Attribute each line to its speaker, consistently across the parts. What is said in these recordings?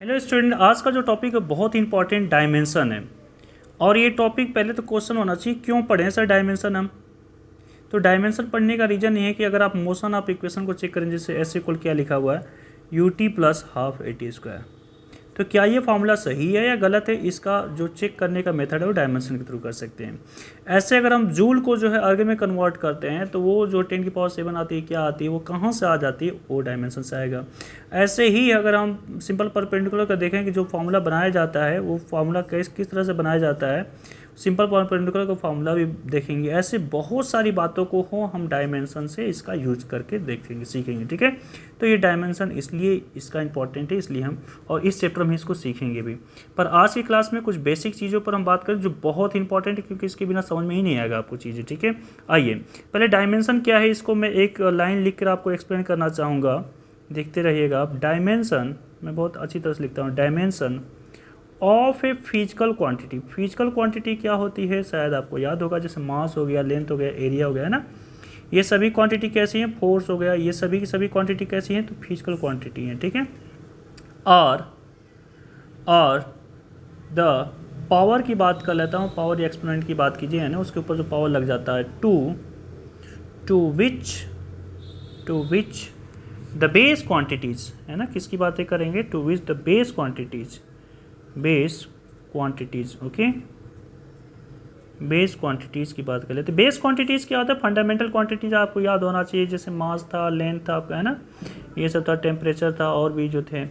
Speaker 1: Hello student, आज का जो टॉपिक है बहुत ही इंपॉर्टेंट डायमेंशन है। और ये टॉपिक पहले तो क्वेश्चन होना चाहिए क्यों पढ़ें सर डायमेंशन हम। तो डायमेंशन पढ़ने का रीज़न ये है कि अगर आप मोशन ऑफ इक्वेशन को चेक करें, जैसे एस इक्वल क्या लिखा हुआ है U T plus half A T square, तो क्या ये फार्मूला सही है या गलत है, इसका जो चेक करने का मेथड है वो डायमेंशन के थ्रू कर सकते हैं। ऐसे अगर हम जूल को जो है अर्ग में कन्वर्ट करते हैं तो वो जो 10⁻7 आती है क्या आती है, वो कहाँ से आ जाती है, वो डायमेंशन से आएगा। ऐसे ही अगर हम सिंपल परपेंडिकुलर का देखें कि जो फार्मूला बनाया जाता है वो फार्मूला किस तरह से बनाया जाता है, सिंपल परपेंडिकुलर का फार्मूला भी देखेंगे। ऐसे बहुत सारी बातों को हम डायमेंशन से इसका यूज करके देखेंगे सीखेंगे, ठीक है। तो ये डायमेंशन इसलिए इसका इंपॉर्टेंट है, इसलिए हम और इस चैप्टर में इसको सीखेंगे भी। पर आज की क्लास में कुछ बेसिक चीज़ों पर हम बात करें जो बहुत इंपॉर्टेंट है, क्योंकि इसके बिना समझ में ही नहीं आएगा आपको चीज़ें, ठीक है। आइए पहले डायमेंशन क्या है इसको मैं एक लाइन लिख कर आपको एक्सप्लेन करना चाहूँगा, देखते रहिएगा आप। डायमेंशन मैं बहुत अच्छी तरह से लिखता हूँ, dimension of a physical quantity. Physical quantity क्या होती है, शायद आपको याद होगा, जैसे मास हो गया, लेंथ हो गया, एरिया हो गया, है ना। ये सभी क्वांटिटी कैसी हैं, फोर्स हो गया, ये सभी की सभी क्वांटिटी कैसी हैं, तो फिजिकल क्वांटिटी हैं, ठीक है। और द पावर की बात कर लेता हूँ, पावर या एक्सपोनेंट की बात कीजिए, है ना, उसके ऊपर जो पावर लग जाता है, to which the base quantities, है ना, किसकी बातें करेंगे, to which the base quantities, okay. Base quantities की बात कर लेते हैं। बेस क्वांटिटीज़ क्या होता है, फंडामेंटल क्वांटिटीज़ आपको याद होना चाहिए, जैसे मास था, लेंथ था आपका, है ना, ये सब था, टेम्परेचर था, और भी जो थे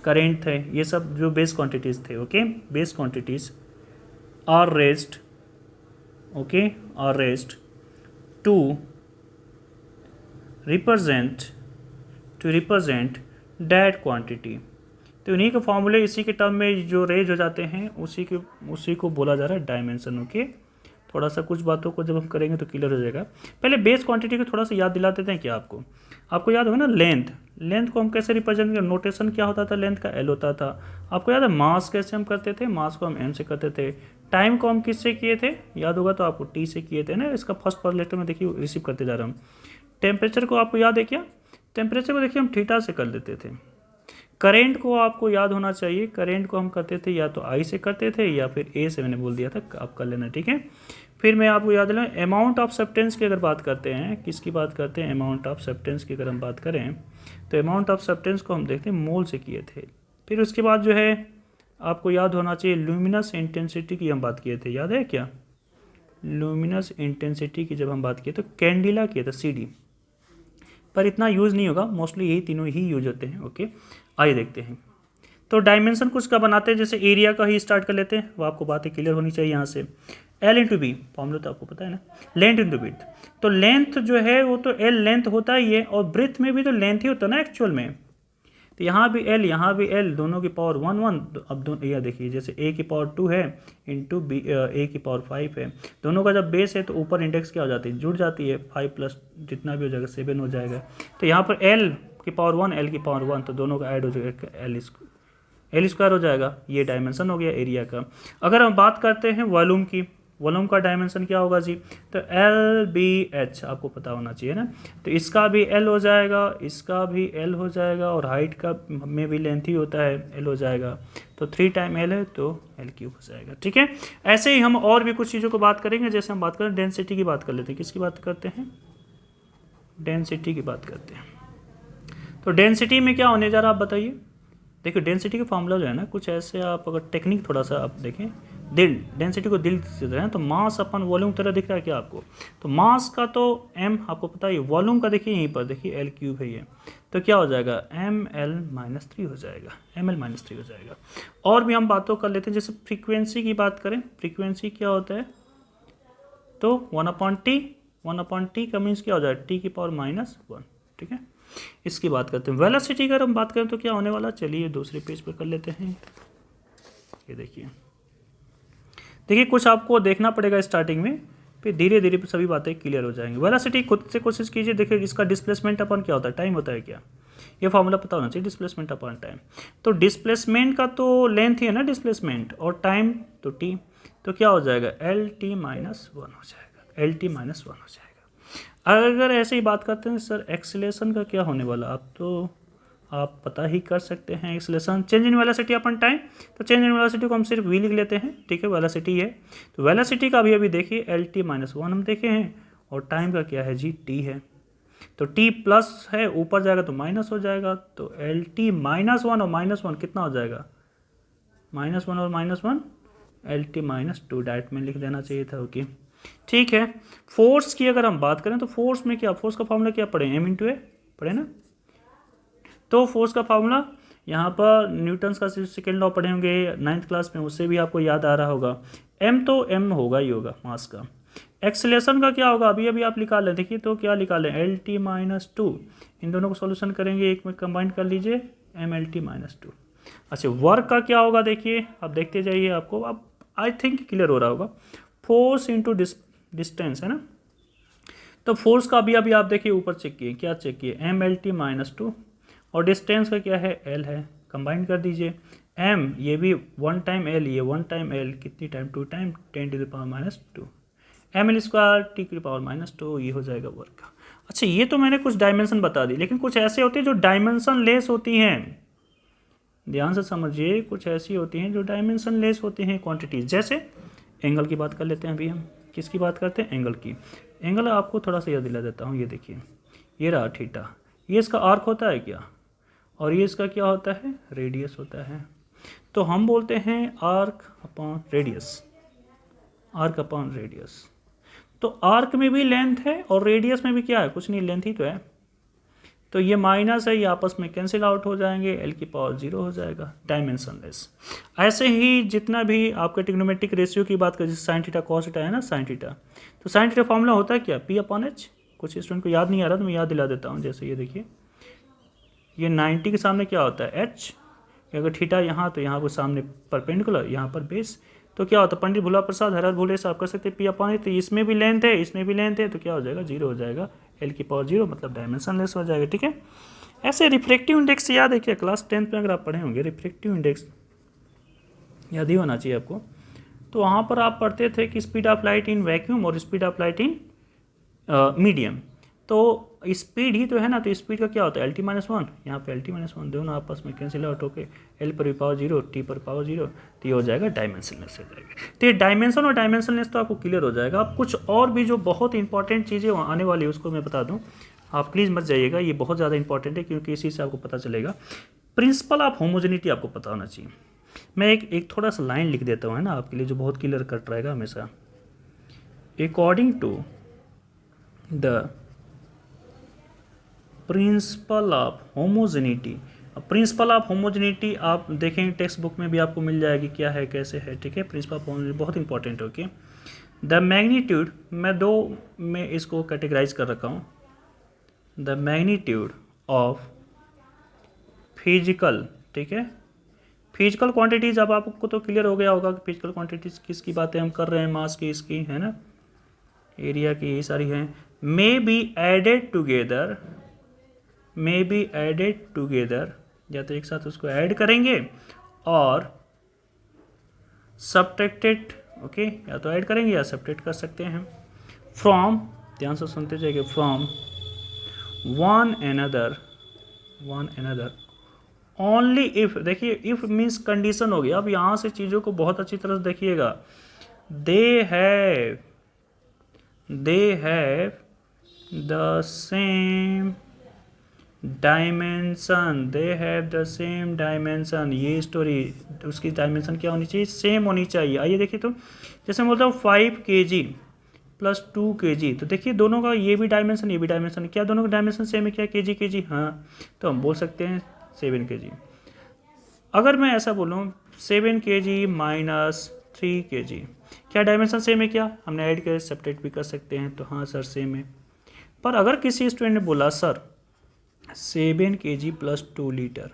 Speaker 1: करेंट थे, ये सब जो बेस क्वांटिटीज़ थे, okay. Base quantities are raised, okay, are raised to represent that quantity. तो इन्हीं के फॉर्मूले, इसी के टर्म में जो रेज हो जाते हैं उसी को बोला जा रहा है डायमेंशन, ओके। थोड़ा सा कुछ बातों को जब हम करेंगे तो क्लियर हो जाएगा। पहले बेस क्वांटिटी को थोड़ा सा याद दिला देते हैं क्या आपको याद होगा ना, लेंथ को हम कैसे रिप्रेजेंट करें, नोटेशन क्या होता था, लेंथ का एल होता था। आपको याद है मास कैसे हम करते थे, मास को हम एम से करते थे। टाइम को हम किससे किए थे, याद होगा तो आपको टी से किए थे ना, इसका फर्स्ट पर लेटर में देखिए रिसीव करते जा रहा हूँ। टेम्परेचर को आपको याद है क्या, टेम्परेचर को देखिए हम थीटा से कर लेते थे। करेंट को आपको याद होना चाहिए, करेंट को हम करते थे या तो आई से करते थे या फिर ए से, मैंने बोल दिया था, आप कर लेना, ठीक है। फिर मैं आपको याद दिलाऊँ, अमाउंट ऑफ सब्सटेंस की अगर बात करते हैं, किसकी बात करते हैं, अमाउंट ऑफ सब्सटेंस की अगर हम बात करें तो अमाउंट ऑफ सब्सटेंस को हम देखते हैं मोल से किए थे। फिर उसके बाद जो है आपको याद होना चाहिए ल्यूमिनस इंटेंसिटी की हम बात किए थे, याद है क्या, ल्यूमिनस इंटेंसिटी की जब हम बात किए तो कैंडिला किए थे, CD, पर इतना यूज़ नहीं होगा, मोस्टली यही तीनों ही यूज होते हैं, ओके। आइए देखते हैं। तो डायमेंशन कुछ का बनाते हैं, जैसे एरिया का ही स्टार्ट कर लेते हैं, वो आपको बातें क्लियर होनी चाहिए यहाँ से। L इंटू बी फॉर्मूला तो आपको पता है ना, लेंथ इंटू विड्थ। तो लेंथ जो है वो तो L लेंथ होता ही है, और ब्रेथ में भी तो लेंथ ही होता है ना एक्चुअल में। तो यहाँ भी L यहाँ भी L, दोनों की पावर 1 1। तो अब दोनों यह देखिए, जैसे A की पावर 2 है इंटू बी A की पावर 5 है, दोनों का जब बेस है तो ऊपर इंडेक्स क्या हो जाती है, जुड़ जाती है, 5 प्लस जितना भी हो जाएगा 7 हो जाएगा। तो यहाँ पर L की पावर 1 L की पावर 1, तो दोनों का ऐड हो जाएगा एल स्क्वायर हो जाएगा। ये डायमेंशन हो गया एरिया का। अगर हम बात करते हैं वॉल्यूम की, वॉल्यूम का डायमेंशन क्या होगा जी, तो LBH आपको पता होना चाहिए ना। तो इसका भी L हो जाएगा, इसका भी L हो जाएगा, और हाइट का में भी लेंथ ही होता है, L हो जाएगा। तो 3 टाइम L है तो L³ हो जाएगा, ठीक है। ऐसे ही हम और भी कुछ चीज़ों को बात करेंगे, जैसे हम बात करें डेंसिटी की बात कर लेते हैं। किसकी बात करते हैं, डेंसिटी की बात करते हैं। तो डेंसिटी में क्या होने जा रहा है आप बताइए। देखिए डेंसिटी का फॉर्मूला जो है ना, कुछ ऐसे आप अगर टेक्निक थोड़ा सा आप देखें, डेंसिटी को दिल से दें तो मास अपन वॉल्यूम तरह दिख रहा है क्या आपको, तो मास का तो m आपको पता है, वॉल्यूम का देखिए यहीं पर देखिए L³ है ये, तो क्या हो जाएगा ml-3 हो जाएगा, ml-3 हो जाएगा। और भी हम बातों कर लेते हैं, जैसे फ्रीक्वेंसी की बात करें, फ्रीक्वेंसी क्या होता है, तो 1/t का मीन्स क्या हो जाएगा, t की पावर -1, ठीक है। इसकी बात करते हैं। वेलोसिटी अगर हम बात करें तो क्या होने वाला, चलिए दूसरे पेज पर कर लेते हैं। ये देखिए कुछ आपको देखना पड़ेगा स्टार्टिंग में, फिर धीरे धीरे सभी बातें क्लियर हो जाएंगी। वेलोसिटी खुद से कोशिश कीजिए, देखिए इसका डिस्प्लेसमेंट अपन क्या होता है, टाइम होता है क्या, ये फॉर्मूला पता होना चाहिए, डिस्प्लेसमेंट अपन टाइम। तो डिस्प्लेसमेंट का तो लेंथ ही है ना डिस्प्लेसमेंट, और टाइम तो t, तो क्या हो जाएगा LT-1 हो जाएगा, LT-1 हो जाएगा। अगर ऐसे ही बात करते हैं सर एक्सीलरेशन का क्या होने वाला, आप तो आप पता ही कर सकते हैं acceleration. Change in velocity upon time, तो चेंज इन वेलोसिटी को हम सिर्फ v लिख लेते हैं, ठीक है, वेलोसिटी है। तो वेलोसिटी का अभी देखिए LT-1 हम देखे हैं, और टाइम का क्या है जी, t है। तो t प्लस है, ऊपर जाएगा तो माइनस हो जाएगा, तो LT-1 और -1 कितना हो जाएगा, -1 और -1 LT-2 डायरेक्ट में लिख देना चाहिए था। ओके ठीक है। फोर्स की अगर हम बात करें तो फोर्स में क्या, फोर्स का फॉर्मूला क्या पढ़े, m × a पढ़े ना। तो फोर्स का फॉर्मूला यहाँ पर न्यूटन्स का सेकेंड लॉ पढ़े होंगे 9th क्लास में, उससे भी आपको याद आ रहा होगा। m तो m होगा ही होगा मास का। एक्सेलरेशन का क्या होगा, अभी आप निकाल लें, देखिए तो क्या निकालें, LT-2, इन दोनों को सॉल्यूशन करेंगे, एक में कंबाइन कर लीजिए MLT-2। अच्छा वर्क का क्या होगा, देखिए आप देखते जाइए, आपको अब आई थिंक क्लियर हो रहा होगा। फोर्स इंटू डिस्टेंस है ना, तो फोर्स का अभी आप देखिए ऊपर चेक किए, क्या चेक किए, MLT-2, और डिस्टेंस का क्या है, L है, कंबाइन कर दीजिए। M ये भी 1 टाइम L, ये 1 टाइम L, कितनी टाइम, 2 टाइम 10⁻², mL² T⁻², ये हो जाएगा वर्क का। अच्छा ये तो मैंने कुछ डायमेंशन बता दी, लेकिन कुछ ऐसे होते हैं जो डायमेंशन लेस होती हैं, ध्यान से समझिए, कुछ ऐसी होती हैं जो डायमेंशन लेस होती हैं क्वांटिटीज। जैसे एंगल की बात कर लेते हैं, अभी हम किसकी बात करते हैं, एंगल की। एंगल आपको थोड़ा सा याद दिला देता हूँ, ये देखिए, ये रहा थीटा, ये इसका आर्क होता है क्या, और ये इसका क्या होता है, रेडियस होता है। तो हम बोलते हैं arc upon radius, arc upon radius. तो आर्क में भी लेंथ है और रेडियस में भी क्या है, कुछ नहीं, लेंथ ही तो है। तो ये माइनस है, ये आपस में कैंसिल आउट हो जाएंगे, L⁻0 हो जाएगा, डायमेंशन लेस। ऐसे ही जितना भी आपका ट्रिग्नोमेट्रिक रेशियो की बात करें, जैसे साइन थीटा कॉस थीटा है ना, साइन थीटा, तो साइन थीटा फॉर्मूला होता है क्या, P/H। कुछ स्टूडेंट को याद नहीं आ रहा तो मैं याद दिला देता हूँ। जैसे ये देखिए, ये 90 के सामने क्या होता है, H, अगर थीटा यहाँ तो यहाँ पर सामने परपेंडिकुलर, यहाँ पर बेस, तो क्या होता है, पंडित भोला प्रसाद हर भोले से आप कर सकते हैं P/H। तो इसमें भी लेंथ है, इसमें भी लेंथ है, तो क्या हो जाएगा, 0 हो जाएगा, L⁻0, मतलब डायमेंशन लेस हो जाएगा, ठीक है। ऐसे रिफ्रैक्टिव इंडेक्स याद है क्या, क्लास 10th में अगर आप पढ़े होंगे, रिफ्रैक्टिव इंडेक्स याद ही होना चाहिए आपको। तो वहाँ पर आप पढ़ते थे कि speed of light in vacuum और speed of light in medium. तो स्पीड ही तो है ना, तो स्पीड का क्या होता है, LT-1, यहाँ पे LT-1 दोनों आपस में कैंसिल आउट होकर L⁻0 T⁻0, तो ये हो जाएगा डायमेंशनलेस हो जाएगा। तो ये डायमेंशन और डायमेंशनलेस तो आपको क्लियर हो जाएगा। अब कुछ और भी जो बहुत इंपॉर्टेंट चीज़ें आने वाली है उसको मैं बता दूँ, आप प्लीज़ मत जाइएगा, ये बहुत ज़्यादा इंपॉर्टेंट है, क्योंकि इसी से आपको पता चलेगा। प्रिंसिपल ऑफ होमोजेनिटी आपको पता होना चाहिए। मैं एक थोड़ा सा लाइन लिख देता हूँ है ना आपके लिए, जो बहुत क्लियर कट रहेगा हमेशा। According to the principle of homogeneity, principle of homogeneity आप देखेंगे टेक्स्ट बुक में भी आपको मिल जाएगी, क्या है कैसे है, ठीक है। प्रिंसिपल ऑफ होमोजेनिटी बहुत इंपॉर्टेंट है, ओके। द मैग्नीट्यूड, मैं 2 में इसको कैटेगराइज कर रखा हूँ। द मैग्नीट्यूड ऑफ फिजिकल, ठीक है, फिजिकल क्वांटिटीज। अब आपको तो क्लियर हो गया होगा कि फिजिकल क्वांटिटीज किसकी बातें हम कर रहे हैं, मास की, इसकी है ना, एरिया की, ये सारी हैं। May be added together, may be added together, या तो एक साथ उसको ऐड करेंगे और सब्ट्रैक्टेड, ओके, या तो ऐड करेंगे या सब्ट्रैक्ट कर सकते हैं। फ्रॉम, ध्यान से सुनते जाइए, from one another only if, देखिए इफ मीन्स कंडीशन हो गया। अब यहाँ से चीज़ों को बहुत अच्छी तरह से देखिएगा। They have the same dimension, they have the same dimension, ये स्टोरी, उसकी डायमेंशन क्या होनी चाहिए, सेम होनी चाहिए। आइए देखिए, तो जैसे मैं बोलता हूँ 5 kg + 2 kg, तो देखिए दोनों का ये भी डायमेंशन ये भी डायमेंशन, क्या दोनों का डायमेंशन सेम है क्या, kg, हाँ, तो हम बोल सकते हैं 7 kg। अगर मैं ऐसा बोलूँ 7 kg - 3 kg, क्या डायमेंशन सेम है क्या, हमने ऐड कर सब्ट्रैक्ट भी कर सकते हैं, तो हाँ सर सेम है। पर अगर किसी स्टूडेंट ने बोला सर 7 kg + 2 लीटर,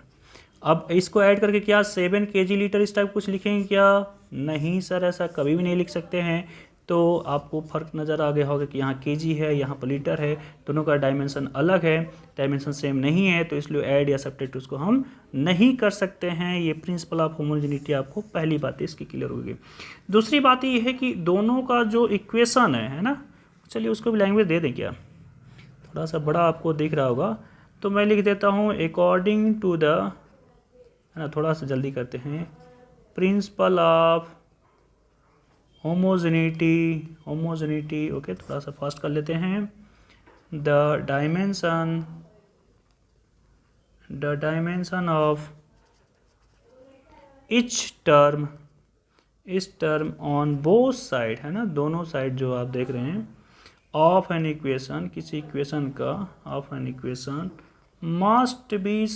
Speaker 1: अब इसको ऐड करके क्या 7 kg लीटर इस टाइप कुछ लिखेंगे क्या, नहीं सर, ऐसा कभी भी नहीं लिख सकते हैं। तो आपको फ़र्क नज़र आ गया होगा कि यहाँ kg है, यहाँ पर लीटर है, दोनों का डायमेंशन अलग है, डायमेंशन सेम नहीं है, तो इसलिए ऐड या सब्ट्रैक्ट उसको हम नहीं कर सकते हैं। ये प्रिंसिपल ऑफ होमोजेनिटी आपको पहली बात इसकी क्लियर होगी। दूसरी बात ये है कि दोनों का जो इक्वेशन है ना, चलिए उसको भी लैंग्वेज दे दें क्या, थोड़ा सा बड़ा आपको दिख रहा होगा। तो मैं लिख देता हूँ अकॉर्डिंग टू द, है ना, थोड़ा सा जल्दी करते हैं, प्रिंसिपल ऑफ होमोजेनिटी, ओके, थोड़ा सा फास्ट कर लेते हैं। The dimension of each term on both side, है ना, दोनों साइड जो आप देख रहे हैं, ऑफ एन इक्वेशन, किसी इक्वेशन का, of an equation must be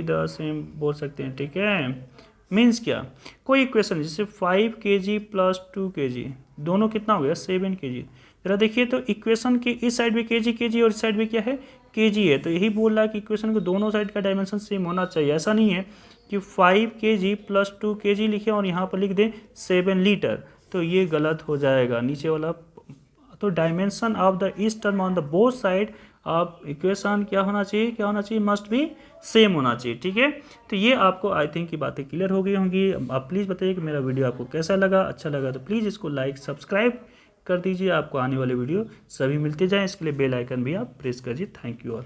Speaker 1: the same बोल सकते हैं, ठीक है। मीन्स क्या, कोई इक्वेशन जैसे 5 kg प्लस 2 kg, दोनों कितना हो गया 7 kg। जरा देखिए तो इक्वेशन के इस साइड भी kg और इस साइड भी क्या है kg है, तो यही बोल रहा है कि इक्वेशन को दोनों साइड का डायमेंशन सेम होना चाहिए। ऐसा नहीं है कि 5 kg प्लस 2 kg लिखे और यहाँ पर लिख दें 7 लीटर, तो ये गलत हो जाएगा नीचे वाला। तो dimension of the each term on the both side of equation क्या होना चाहिए, मस्ट बी सेम होना चाहिए, ठीक है। तो ये आपको आई थिंक की बातें क्लियर हो गई होंगी। आप प्लीज़ बताइए कि मेरा वीडियो आपको कैसा लगा, अच्छा लगा तो प्लीज़ इसको लाइक सब्सक्राइब कर दीजिए। आपको आने वाले वीडियो सभी मिलते जाएँ, इसके लिए बेल आइकन भी आप प्रेस करिए। Thank you all.